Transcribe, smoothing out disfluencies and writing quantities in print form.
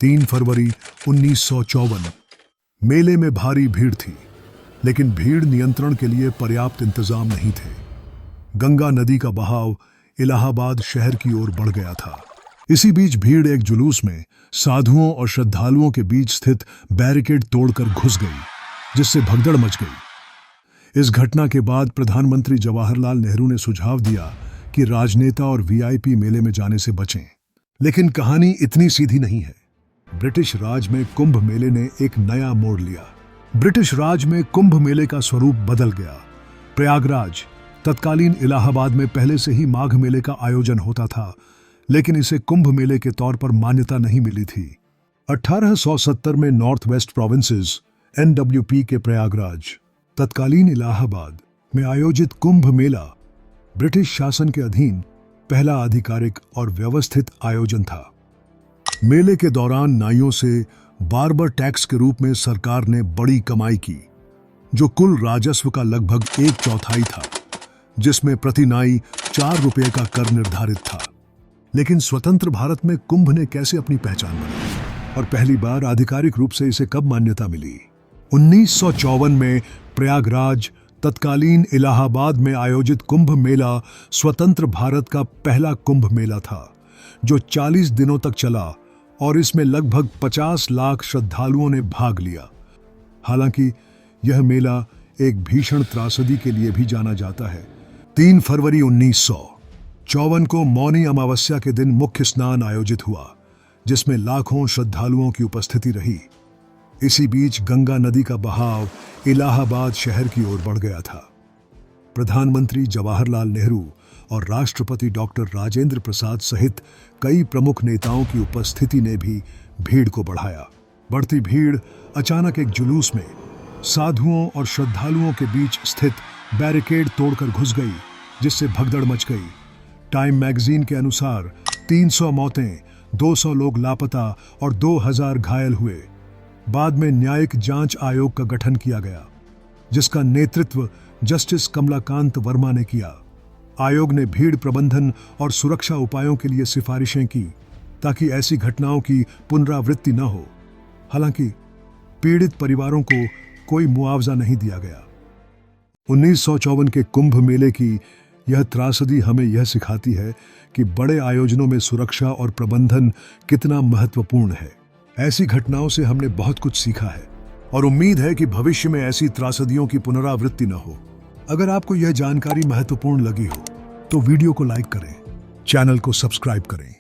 3 फरवरी 1954। मेले में भारी भीड़ थी, लेकिन भीड़ नियंत्रण के लिए पर्याप्त इंतजाम नहीं थे। गंगा नदी का बहाव इलाहाबाद शहर की ओर बढ़ गया था। इसी बीच भीड़ एक जुलूस में साधुओं और श्रद्धालुओं के बीच स्थित बैरिकेड तोड़कर घुस गई, जिससे भगदड़ मच गई। इस घटना के बाद प्रधानमंत्री जवाहरलाल नेहरू ने सुझाव दिया कि राजनेता और वीआईपी मेले में जाने से बचें। लेकिन कहानी इतनी सीधी नहीं है। ब्रिटिश राज में कुंभ मेले ने एक नया मोड़ लिया। ब्रिटिश राज में कुंभ मेले का स्वरूप बदल गया। प्रयागराज, तत्कालीन इलाहाबाद में पहले से ही माघ मेले का आयोजन होता था, लेकिन इसे कुंभ मेले के तौर पर मान्यता नहीं मिली थी। 1870 में नॉर्थ वेस्ट प्रोविंसेस NWP के प्रयागराज, तत्कालीन इलाहाबाद में आयोजित कुंभ मेला ब्रिटिश शासन के अधीन पहला आधिकारिक और व्यवस्थित आयोजन था। मेले के दौरान नाइयों से बार्बर टैक्स के रूप में सरकार ने बड़ी कमाई की, जो कुल राजस्व का लगभग 1/4 था, जिसमें प्रति नाई 4 रुपये का कर निर्धारित था। लेकिन स्वतंत्र भारत में कुंभ ने कैसे अपनी पहचान बनाई और पहली बार आधिकारिक रूप से इसे कब मान्यता मिली? 1954 में प्रयागराज, तत्कालीन इलाहाबाद में आयोजित कुंभ मेला स्वतंत्र भारत का पहला कुंभ मेला था, जो 40 दिनों तक चला और इसमें लगभग 50 लाख श्रद्धालुओं ने भाग लिया। हालांकि यह मेला एक भीषण त्रासदी के लिए भी जाना जाता है। 3 फरवरी 1954 को मौनी अमावस्या के दिन मुख्य स्नान आयोजित हुआ, जिसमें लाखों श्रद्धालुओं की उपस्थिति रही। इसी बीच गंगा नदी का बहाव इलाहाबाद शहर की ओर बढ़ गया था। प्रधानमंत्री जवाहरलाल नेहरू और राष्ट्रपति डॉक्टर राजेंद्र प्रसाद सहित कई प्रमुख नेताओं की उपस्थिति ने भी भीड़ को बढ़ाया। बढ़ती भीड़ अचानक एक जुलूस में साधुओं और श्रद्धालुओं के बीच स्थित बैरिकेड तोड़कर घुस गई, जिससे भगदड़ मच गई। टाइम मैगजीन के अनुसार 300 मौतें, 200 लोग लापता और 2000 घायल हुए। बाद में न्यायिक जांच आयोग का गठन किया गया, जिसका नेतृत्व जस्टिस कमलाकांत वर्मा ने किया। आयोग ने भीड़ प्रबंधन और सुरक्षा उपायों के लिए सिफारिशें की, ताकि ऐसी घटनाओं की पुनरावृत्ति न हो। हालांकि पीड़ित परिवारों को कोई मुआवजा नहीं दिया गया। 1954 के कुंभ मेले की यह त्रासदी हमें यह सिखाती है कि बड़े आयोजनों में सुरक्षा और प्रबंधन कितना महत्वपूर्ण है। ऐसी घटनाओं से हमने बहुत कुछ सीखा है और उम्मीद है कि भविष्य में ऐसी त्रासदियों की पुनरावृत्ति न हो। अगर आपको यह जानकारी महत्वपूर्ण लगी हो तो वीडियो को लाइक करें, चैनल को सब्सक्राइब करें।